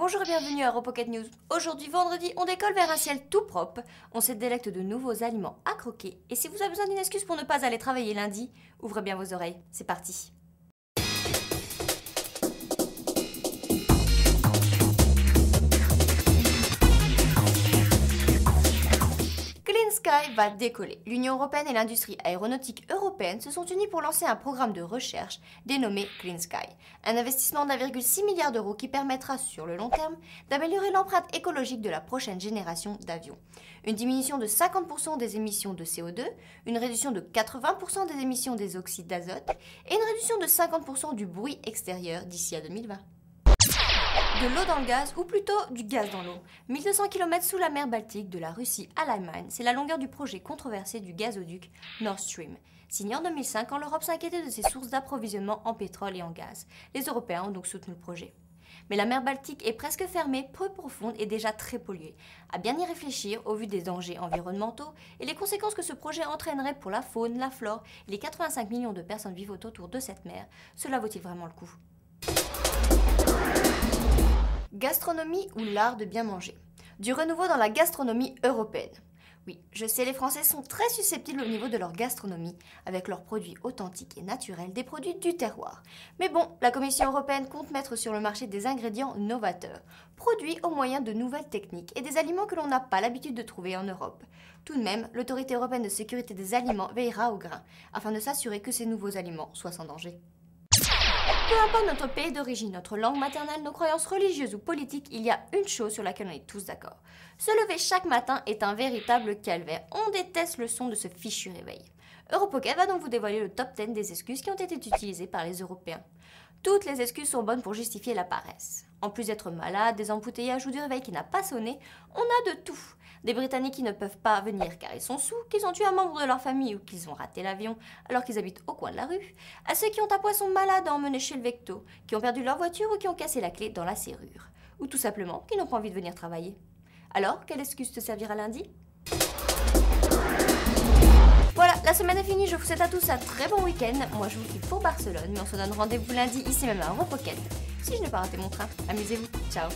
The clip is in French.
Bonjour et bienvenue à Ropocket News. Aujourd'hui vendredi, on décolle vers un ciel tout propre, on se délecte de nouveaux aliments à croquer, et si vous avez besoin d'une excuse pour ne pas aller travailler lundi, ouvrez bien vos oreilles, c'est parti. Clean Sky va décoller. L'Union européenne et l'industrie aéronautique européenne se sont unis pour lancer un programme de recherche dénommé Clean Sky. Un investissement d'1,6 milliard d'euros qui permettra, sur le long terme, d'améliorer l'empreinte écologique de la prochaine génération d'avions. Une diminution de 50% des émissions de CO2, une réduction de 80% des émissions des oxydes d'azote et une réduction de 50% du bruit extérieur d'ici à 2020. De l'eau dans le gaz, ou plutôt du gaz dans l'eau. 1200 km sous la mer Baltique, de la Russie à l'Allemagne, c'est la longueur du projet controversé du gazoduc Nord Stream. Signé en 2005, quand l'Europe s'inquiétait de ses sources d'approvisionnement en pétrole et en gaz. Les Européens ont donc soutenu le projet. Mais la mer Baltique est presque fermée, peu profonde et déjà très polluée. À bien y réfléchir, au vu des dangers environnementaux et les conséquences que ce projet entraînerait pour la faune, la flore et les 85 millions de personnes vivant autour de cette mer, cela vaut-il vraiment le coup ? Gastronomie ou l'art de bien manger. Du renouveau dans la gastronomie européenne. Oui, je sais, les Français sont très susceptibles au niveau de leur gastronomie, avec leurs produits authentiques et naturels, des produits du terroir. Mais bon, la Commission européenne compte mettre sur le marché des ingrédients novateurs, produits au moyen de nouvelles techniques et des aliments que l'on n'a pas l'habitude de trouver en Europe. Tout de même, l'Autorité européenne de sécurité des aliments veillera au grain, afin de s'assurer que ces nouveaux aliments soient sans danger. Peu importe notre pays d'origine, notre langue maternelle, nos croyances religieuses ou politiques, il y a une chose sur laquelle on est tous d'accord. Se lever chaque matin est un véritable calvaire. On déteste le son de ce fichu réveil. Europocket va donc vous dévoiler le top 10 des excuses qui ont été utilisées par les Européens. Toutes les excuses sont bonnes pour justifier la paresse. En plus d'être malade, des embouteillages ou du réveil qui n'a pas sonné, on a de tout. Des Britanniques qui ne peuvent pas venir car ils sont saouls, qu'ils ont tué un membre de leur famille ou qu'ils ont raté l'avion alors qu'ils habitent au coin de la rue, à ceux qui ont un poisson malade à emmener chez le vecto, qui ont perdu leur voiture ou qui ont cassé la clé dans la serrure, ou tout simplement qui n'ont pas envie de venir travailler. Alors, quelle excuse te servira lundi ? Voilà, la semaine est finie, je vous souhaite à tous un très bon week-end. Moi je vous quitte pour Barcelone, mais on se donne rendez-vous lundi ici même à Ropocket. Si je n'ai pas raté mon train, amusez-vous, ciao.